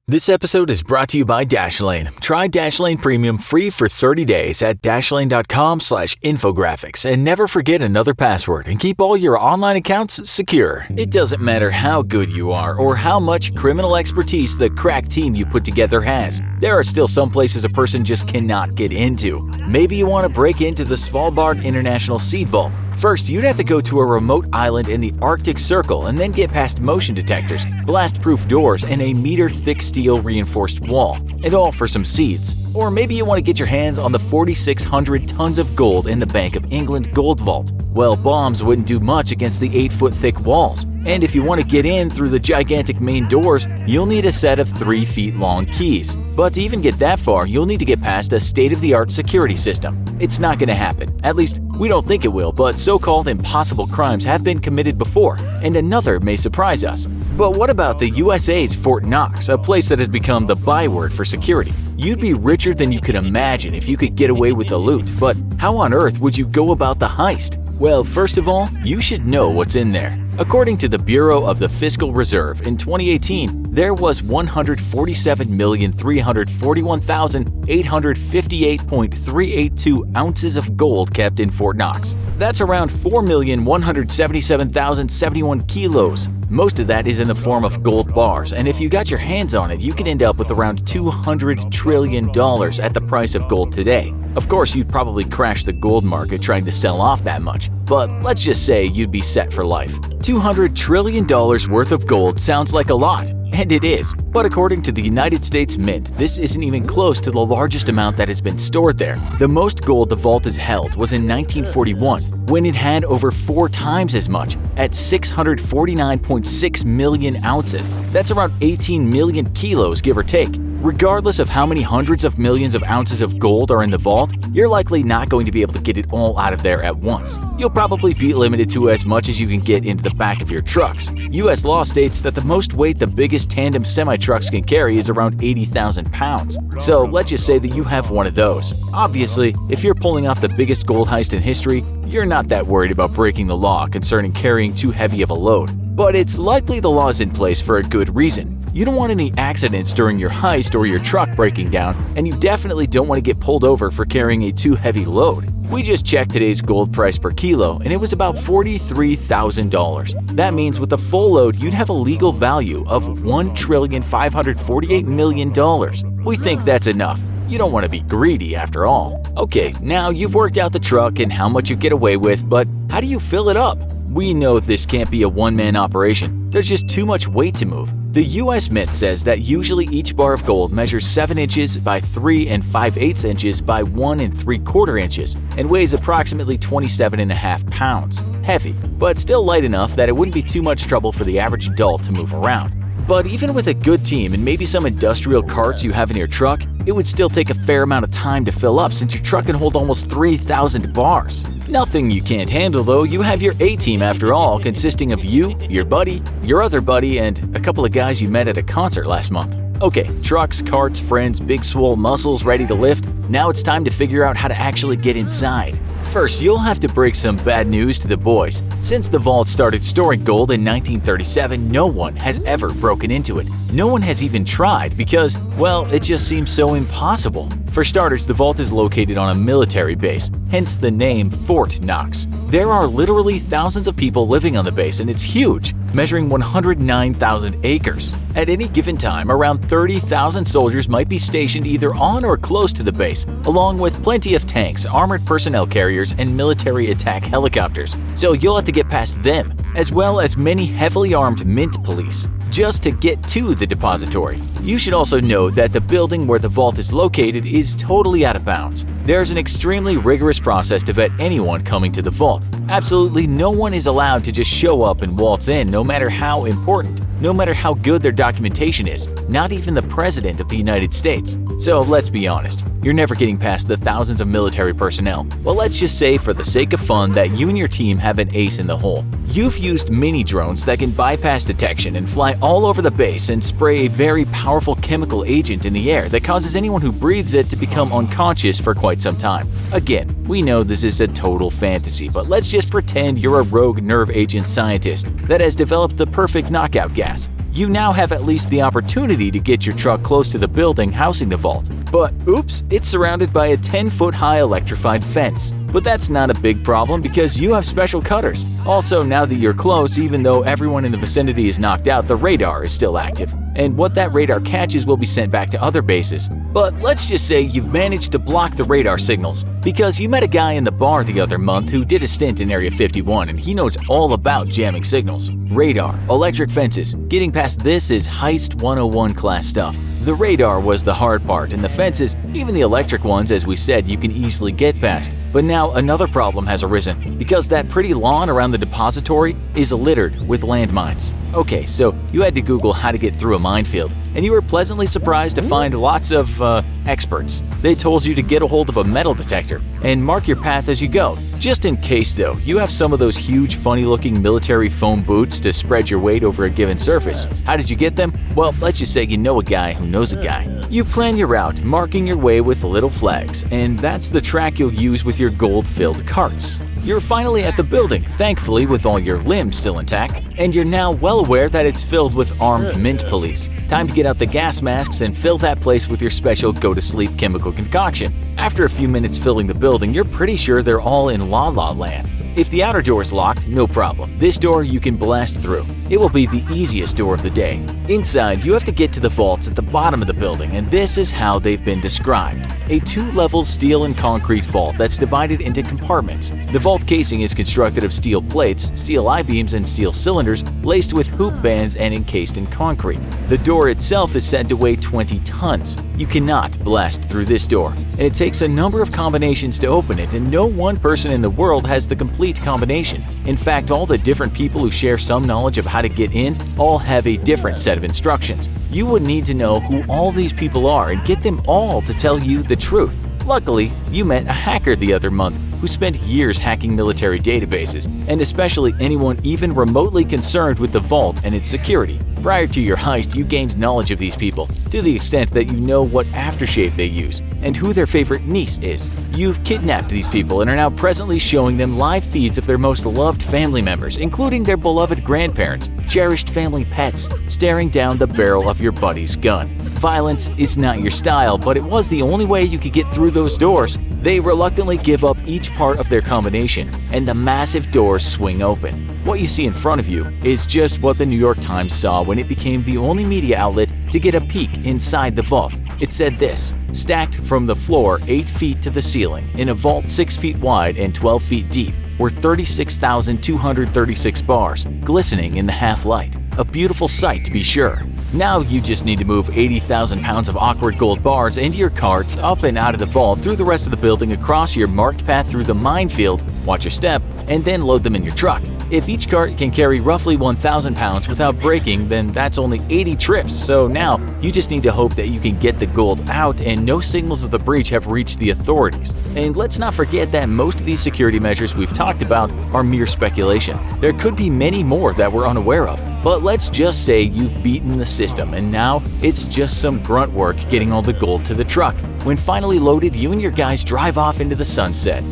This episode is brought to you by Dashlane. Try Dashlane Premium free for 30 days at dashlane.com/infographics and never forget another password and keep all your online accounts secure. It doesn't matter how good you are or how much criminal expertise the crack team you put together has. There are still some places a person just cannot get into. Maybe you want to break into the Svalbard International Seed Vault. First, you'd have to go to a remote island in the Arctic Circle and then get past motion detectors, blast-proof doors, and a meter-thick steel-reinforced wall, and all for some seeds. Or maybe you want to get your hands on the 4,600 tons of gold in the Bank of England Gold Vault. Well, bombs wouldn't do much against the 8-foot-thick walls. And if you want to get in through the gigantic main doors, you'll need a set of 3 feet long keys. But to even get that far, you'll need to get past a state-of-the-art security system. It's not going to happen. At least, we don't think it will, but so-called impossible crimes have been committed before, and another may surprise us. But what about the USA's Fort Knox, a place that has become the byword for security? You'd be richer than you could imagine if you could get away with the loot, but how on earth would you go about the heist? Well, first of all, you should know what's in there. According to the Bureau of the Fiscal Reserve, in 2018, there was 147,341,858.382 ounces of gold kept in Fort Knox. That's around 4,177,071 kilos. Most of that is in the form of gold bars, and if you got your hands on it, you could end up with around $200 trillion at the price of gold today. Of course, you'd probably crash the gold market trying to sell off that much, but let's just say you'd be set for life. $200 trillion worth of gold sounds like a lot, and it is. But according to the United States Mint, this isn't even close to the largest amount that has been stored there. The most gold the vault has held was in 1941, when it had over 4 times as much, at 649.6 million ounces. That's around 18 million kilos, give or take. Regardless of how many hundreds of millions of ounces of gold are in the vault, you're likely not going to be able to get it all out of there at once. You'll probably be limited to as much as you can get into the back of your trucks. U.S. law states that the most weight the biggest tandem semi-trucks can carry is around 80,000 pounds. So let's just say that you have one of those. Obviously, if you're pulling off the biggest gold heist in history, you're not that worried about breaking the law concerning carrying too heavy of a load. But it's likely the law is in place for a good reason. You don't want any accidents during your heist or your truck breaking down, and you definitely don't want to get pulled over for carrying a too heavy load. We just checked today's gold price per kilo, and it was about $43,000. That means with a full load, you'd have a legal value of $1,548,000,000. We think that's enough. You don't want to be greedy after all. Okay, now you've worked out the truck and how much you get away with, but how do you fill it up? We know this can't be a one-man operation. There's just too much weight to move. The U.S. Mint says that usually each bar of gold measures 7 inches by 3 5/8 inches by 1 3/4 inches and weighs approximately 27.5 pounds. Heavy, but still light enough that it wouldn't be too much trouble for the average adult to move around. But even with a good team and maybe some industrial carts you have in your truck, it would still take a fair amount of time to fill up since your truck can hold almost 3,000 bars. Nothing you can't handle though. You have your A-team after all, consisting of you, your buddy, your other buddy, and a couple of guys you met at a concert last month. Okay, trucks, carts, friends, big swole muscles ready to lift. Now it's time to figure out how to actually get inside. First, you'll have to break some bad news to the boys. Since the vault started storing gold in 1937, no one has ever broken into it. No one has even tried because, well, it just seems so impossible. For starters, the vault is located on a military base, hence the name Fort Knox. There are literally thousands of people living on the base, and it's huge, measuring 109,000 acres. At any given time, around 30,000 soldiers might be stationed either on or close to the base, along with plenty of tanks, armored personnel carriers, and military attack helicopters. So you'll have to get past them, as well as many heavily armed mint police, just to get to the depository. You should also know that the building where the vault is located is totally out of bounds. There's an extremely rigorous process to vet anyone coming to the vault. Absolutely no one is allowed to just show up and waltz in, no matter how important, no matter how good their documentation is, not even the President of the United States. So let's be honest, you're never getting past the thousands of military personnel. Well, let's just say for the sake of fun that you and your team have an ace in the hole. You've used mini drones that can bypass detection and fly all over the base and spray a very powerful chemical agent in the air that causes anyone who breathes it to become unconscious for quite some time. Again, we know this is a total fantasy, but let's just pretend you're a rogue nerve agent scientist that has developed the perfect knockout gas. you now have at least the opportunity to get your truck close to the building housing the vault. But oops, it's surrounded by a 10-foot-high electrified fence. But that's not a big problem because you have special cutters. Also, now that you're close, even though everyone in the vicinity is knocked out, the radar is still active. And what that radar catches will be sent back to other bases. But let's just say you've managed to block the radar signals because you met a guy in the bar the other month who did a stint in Area 51 and he knows all about jamming signals. Radar, electric fences, getting past this is Heist 101 class stuff. The radar was the hard part, and the fences, even the electric ones, as we said, you can easily get past. But now another problem has arisen, because that pretty lawn around the depository is littered with landmines. Okay, so you had to Google how to get through a minefield, and you were pleasantly surprised to find lots of, experts. They told you to get a hold of a metal detector and mark your path as you go. Just in case though, you have some of those huge funny-looking military foam boots to spread your weight over a given surface. How did you get them? Well, let's just say you know a guy who knows a guy. You plan your route, marking your way with little flags, and that's the track you'll use with your gold-filled carts. You're finally at the building, thankfully with all your limbs still intact, and you're now well aware that it's filled with armed mint police. Time to get out the gas masks and fill that place with your special go-to-sleep chemical concoction. After a few minutes filling the building, you're pretty sure they're all in La La Land. If the outer door is locked, no problem. This door you can blast through. It will be the easiest door of the day. Inside, you have to get to the vaults at the bottom of the building, and this is how they've been described. A two-level steel and concrete vault that's divided into compartments. The vault casing is constructed of steel plates, steel I-beams, and steel cylinders laced with hoop bands and encased in concrete. The door itself is said to weigh 20 tons. You cannot blast through this door, and it takes a number of combinations to open it, and no one person in the world has the complete combination. In fact, all the different people who share some knowledge of how to get in all have a different set of instructions. You would need to know who all these people are and get them all to tell you the truth. Luckily, you met a hacker the other month who spent years hacking military databases, and especially anyone even remotely concerned with the vault and its security. Prior to your heist, you gained knowledge of these people, to the extent that you know what aftershave they use and who their favorite niece is. You've kidnapped these people and are now presently showing them live feeds of their most loved family members, including their beloved grandparents, cherished family pets, staring down the barrel of your buddy's gun. Violence is not your style, but it was the only way you could get through those doors. They reluctantly give up each part of their combination, and the massive doors swing open. What you see in front of you is just what the New York Times saw when it became the only media outlet to get a peek inside the vault. It said this: stacked from the floor 8 feet to the ceiling in a vault 6 feet wide and 12 feet deep were 36,236 bars, glistening in the half-light. A beautiful sight to be sure. Now you just need to move 80,000 pounds of awkward gold bars into your carts, up and out of the vault, through the rest of the building, across your marked path through the minefield, watch your step, and then load them in your truck. If each cart can carry roughly 1,000 pounds without breaking, then that's only 80 trips, so now you just need to hope that you can get the gold out and no signals of the breach have reached the authorities. And let's not forget that most of these security measures we've talked about are mere speculation. There could be many more that we're unaware of, but let's just say you've beaten the system and now it's just some grunt work getting all the gold to the truck. When finally loaded, you and your guys drive off into the sunset.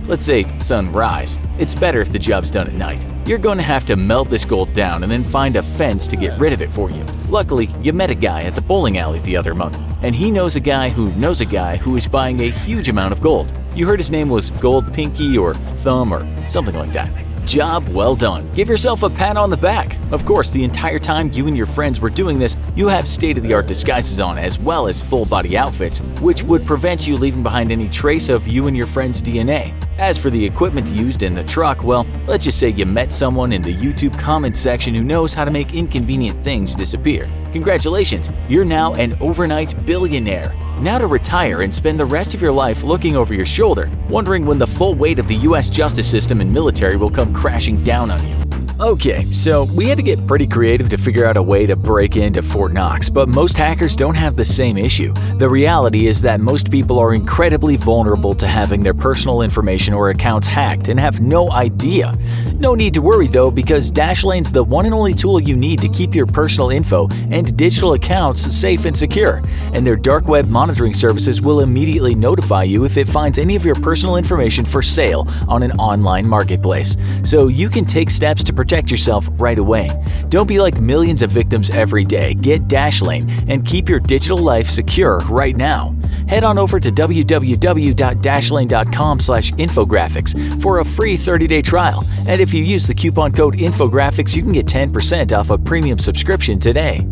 Let's say sunrise. It's better if the job's done at night. You're going to have to melt this gold down and then find a fence to get rid of it for you. Luckily, you met a guy at the bowling alley the other month, and he knows a guy who knows a guy who is buying a huge amount of gold. You heard his name was Gold Pinky or Thumb or something like that. Job well done. Give yourself a pat on the back. Of course, the entire time you and your friends were doing this, you have state-of-the-art disguises on as well as full-body outfits, which would prevent you leaving behind any trace of you and your friend's DNA. As for the equipment used in the truck, well, let's just say you met someone in the YouTube comments section who knows how to make inconvenient things disappear. Congratulations, you're now an overnight billionaire. Now to retire and spend the rest of your life looking over your shoulder, wondering when the full weight of the US justice system and military will come crashing down on you. Okay, so we had to get pretty creative to figure out a way to break into Fort Knox, but most hackers don't have the same issue. The reality is that most people are incredibly vulnerable to having their personal information or accounts hacked and have no idea. No need to worry though, because Dashlane's the one and only tool you need to keep your personal info and digital accounts safe and secure, and their dark web monitoring services will immediately notify you if it finds any of your personal information for sale on an online marketplace. So you can take steps to protect protect yourself right away. Don't be like millions of victims every day. Get Dashlane and keep your digital life secure right now. Head on over to www.dashlane.com/infographics for a free 30-day trial. And if you use the coupon code INFOGRAPHICS, you can get 10% off a premium subscription today.